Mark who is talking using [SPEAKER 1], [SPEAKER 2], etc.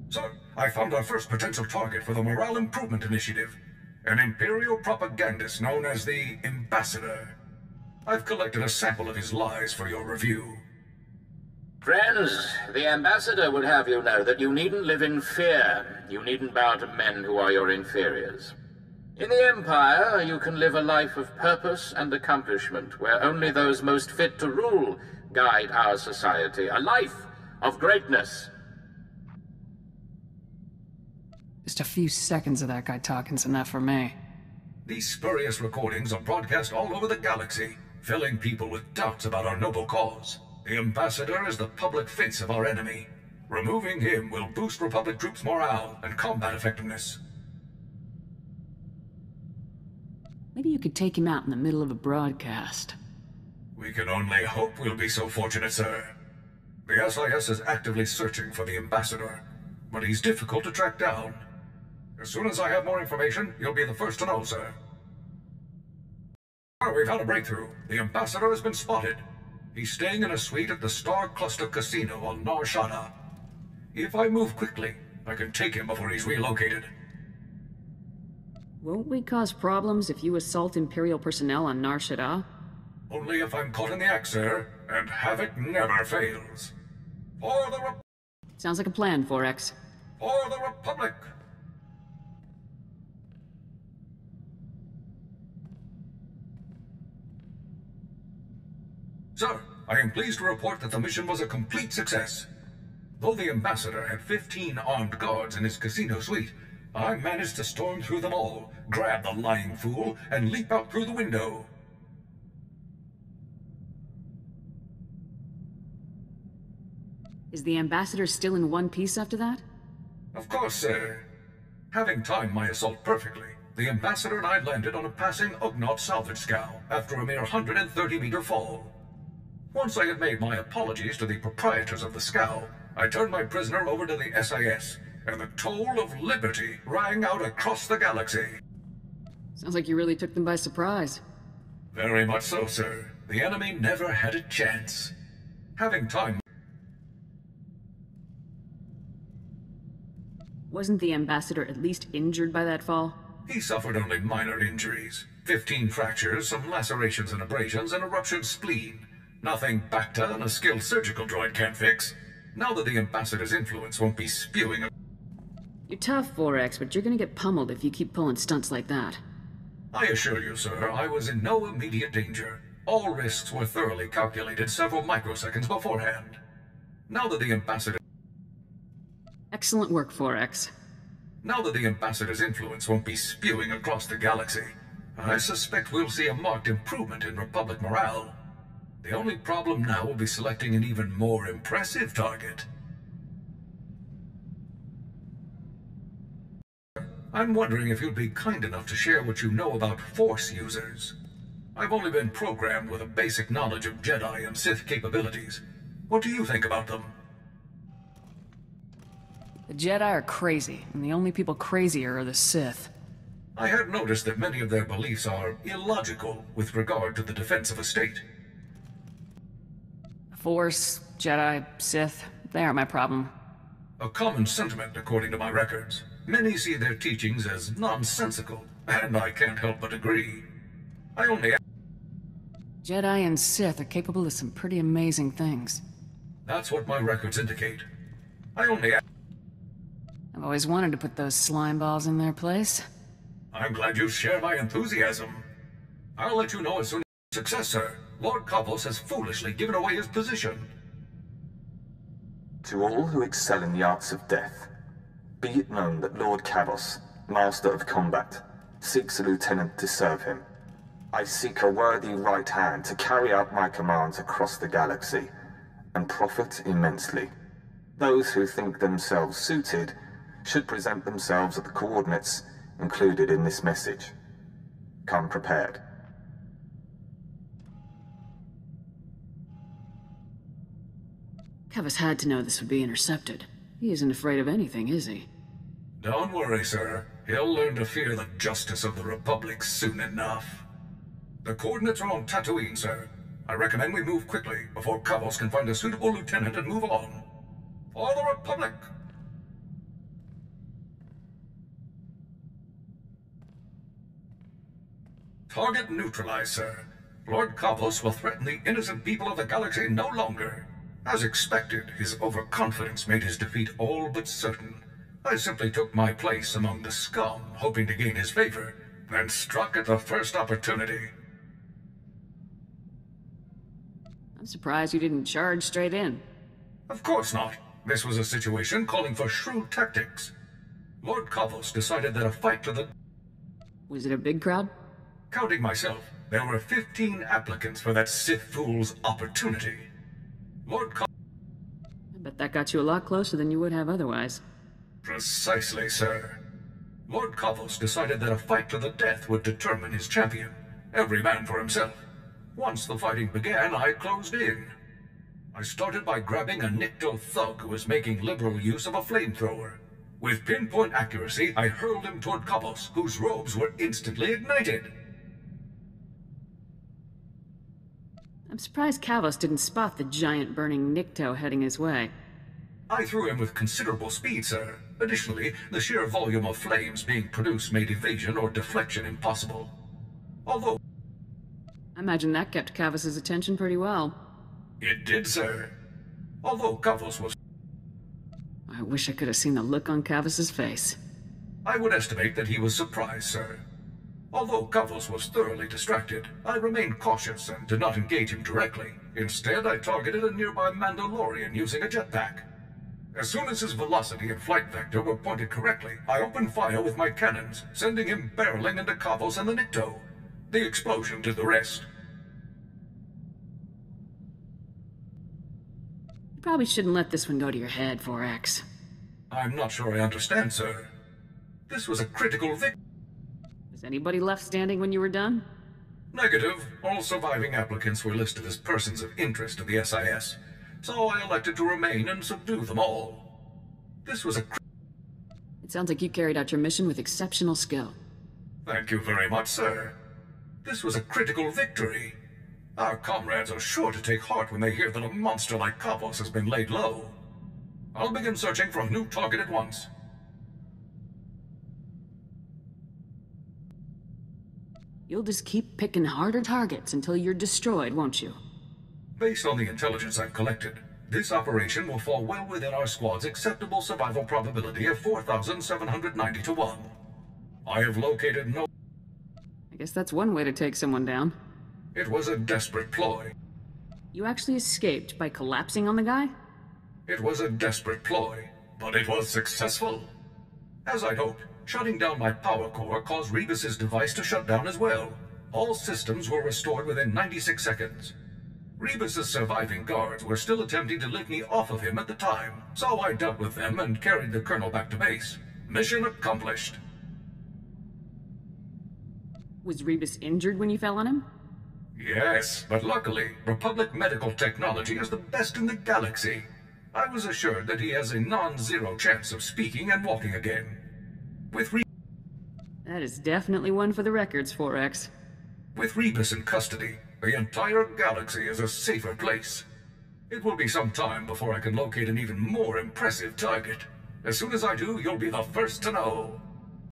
[SPEAKER 1] Sir, I found our first potential target for the Morale Improvement Initiative. An Imperial propagandist known as the Ambassador. I've collected a sample of his lies for your review.
[SPEAKER 2] Friends, the Ambassador would have you know that you needn't live in fear. You needn't bow to men who are your inferiors. In the Empire, you can live a life of purpose and accomplishment, where only those most fit to rule guide our society. A life of greatness.
[SPEAKER 3] Just a few seconds of that guy talking's enough for me.
[SPEAKER 1] These spurious recordings are broadcast all over the galaxy, filling people with doubts about our noble cause. The Ambassador is the public face of our enemy. Removing him will boost Republic troops' morale and combat effectiveness.
[SPEAKER 3] Maybe you could take him out in the middle of a broadcast.
[SPEAKER 1] We can only hope we'll be so fortunate, sir. The SIS is actively searching for the Ambassador, but he's difficult to track down. As soon as I have more information, you'll be the first to know, sir. We've had a breakthrough. The Ambassador has been spotted. He's staying in a suite at the Star Cluster Casino on Nar Shaddaa. If I move quickly, I can take him before he's relocated.
[SPEAKER 3] Won't we cause problems if you assault Imperial personnel on Nar Shaddaa?
[SPEAKER 1] Only if I'm caught in the act, sir, and havoc never fails. For the
[SPEAKER 3] Sounds like a plan, 4X.
[SPEAKER 1] For the Republic! Sir, I am pleased to report that the mission was a complete success. Though the Ambassador had 15 armed guards in his casino suite, I managed to storm through them all, grab the lying fool, and leap out through the window.
[SPEAKER 3] Is the Ambassador still in one piece after that?
[SPEAKER 1] Of course, sir. Having timed my assault perfectly, the Ambassador and I landed on a passing Ugnaught salvage scow after a mere 130-meter fall. Once I had made my apologies to the proprietors of the scow, I turned my prisoner over to the SIS, and the toll of liberty rang out across the galaxy.
[SPEAKER 3] Sounds like you really took them by surprise.
[SPEAKER 1] Very much so, sir. The enemy never had a chance. Having time...
[SPEAKER 3] Wasn't the Ambassador at least injured by that fall?
[SPEAKER 1] He suffered only minor injuries. 15 fractures, some lacerations and abrasions, and a ruptured spleen. Nothing Bacta and a skilled surgical droid can't fix. Now that the Ambassador's influence won't be spewing...
[SPEAKER 3] You're tough, 4X, but you're gonna get pummeled if you keep pulling stunts like that.
[SPEAKER 1] I assure you, sir, I was in no immediate danger. All risks were thoroughly calculated several microseconds beforehand. Now that the Ambassador...
[SPEAKER 3] Excellent work, 4X.
[SPEAKER 1] Now that the Ambassador's influence won't be spewing across the galaxy, I suspect we'll see a marked improvement in Republic morale. The only problem now will be selecting an even more impressive target. I'm wondering if you'd be kind enough to share what you know about Force users. I've only been programmed with a basic knowledge of Jedi and Sith capabilities. What do you think about them?
[SPEAKER 3] The Jedi are crazy, and the only people crazier are the Sith.
[SPEAKER 1] I had noticed that many of their beliefs are illogical with regard to the defense of a state.
[SPEAKER 3] Force, Jedi, Sith, they aren't my problem.
[SPEAKER 1] A common sentiment, according to my records. Many see their teachings as nonsensical, and I can't help but agree. I only...
[SPEAKER 3] Jedi and Sith are capable of some pretty amazing things.
[SPEAKER 1] That's what my records indicate. I only...
[SPEAKER 3] I've always wanted to put those slime balls in their place.
[SPEAKER 1] I'm glad you share my enthusiasm. I'll let you know as soon as success, sir. Lord Kavos has foolishly given away his position.
[SPEAKER 4] To all who excel in the arts of death, be it known that Lord Kavos, Master of Combat, seeks a lieutenant to serve him. I seek a worthy right hand to carry out my commands across the galaxy, and profit immensely. Those who think themselves suited should present themselves at the coordinates included in this message. Come prepared.
[SPEAKER 3] Kavos had to know this would be intercepted. He isn't afraid of anything, is he?
[SPEAKER 1] Don't worry, sir. He'll learn to fear the justice of the Republic soon enough. The coordinates are on Tatooine, sir. I recommend we move quickly, before Kavos can find a suitable lieutenant and move on. For the Republic! Target neutralized, sir. Lord Kavos will threaten the innocent people of the galaxy no longer. As expected, his overconfidence made his defeat all but certain. I simply took my place among the scum, hoping to gain his favor, and struck at the first opportunity.
[SPEAKER 3] I'm surprised you didn't charge straight in.
[SPEAKER 1] Of course not. This was a situation calling for shrewd tactics. Lord Kavos decided that a fight to the...
[SPEAKER 3] Was it a big crowd?
[SPEAKER 1] Counting myself, there were 15 applicants for that Sith fool's opportunity. Lord Kavos...
[SPEAKER 3] I bet that got you a lot closer than you would have otherwise.
[SPEAKER 1] Precisely, sir. Lord Kavos decided that a fight to the death would determine his champion. Every man for himself. Once the fighting began, I closed in. I started by grabbing a Nikto thug who was making liberal use of a flamethrower. With pinpoint accuracy, I hurled him toward Kavos, whose robes were instantly ignited.
[SPEAKER 3] I'm surprised Kavos didn't spot the giant burning Nikto heading his way.
[SPEAKER 1] I threw him with considerable speed, sir. Additionally, the sheer volume of flames being produced made evasion or deflection impossible. Although...
[SPEAKER 3] I imagine that kept Kavos' attention pretty well.
[SPEAKER 1] It did, sir. Although Kavos was...
[SPEAKER 3] I wish I could have seen the look on Kavos' face.
[SPEAKER 1] I would estimate that he was surprised, sir. Although Kavos was thoroughly distracted, I remained cautious and did not engage him directly. Instead, I targeted a nearby Mandalorian using a jetpack. As soon as his velocity and flight vector were pointed correctly, I opened fire with my cannons, sending him barreling into Kavos and the Nikto. The explosion did the rest.
[SPEAKER 3] You probably shouldn't let this one go to your head, 4X.
[SPEAKER 1] I'm not sure I understand, sir. This was a critical victory.
[SPEAKER 3] Was anybody left standing when you were done?
[SPEAKER 1] Negative. All surviving applicants were listed as persons of interest to the SIS, so I elected to remain and subdue them all. This was a...
[SPEAKER 3] It sounds like you carried out your mission with exceptional skill.
[SPEAKER 1] Thank you very much, sir. This was a critical victory. Our comrades are sure to take heart when they hear that a monster like Kavos has been laid low. I'll begin searching for a new target at once.
[SPEAKER 3] You'll just keep picking harder targets until you're destroyed, won't you?
[SPEAKER 1] Based on the intelligence I've collected, this operation will fall well within our squad's acceptable survival probability of 4,790 to 1. I have located no...
[SPEAKER 3] I guess that's one way to take someone down.
[SPEAKER 1] It was a desperate ploy.
[SPEAKER 3] You actually escaped by collapsing on the guy?
[SPEAKER 1] It was a desperate ploy, but it was successful. As I'd hoped, shutting down my power core caused Rebus's device to shut down as well. All systems were restored within 96 seconds. Rebus's surviving guards were still attempting to lift me off of him at the time, so I dealt with them and carried the colonel back to base. Mission accomplished.
[SPEAKER 3] Was Rebus injured when you fell on him?
[SPEAKER 1] Yes, but luckily, Republic medical technology is the best in the galaxy. I was assured that he has a non-zero chance of speaking and walking again.
[SPEAKER 3] That is definitely one for the records, 4X.
[SPEAKER 1] With Rebus in custody, the entire galaxy is a safer place. It will be some time before I can locate an even more impressive target. As soon as I do, you'll be the first to know.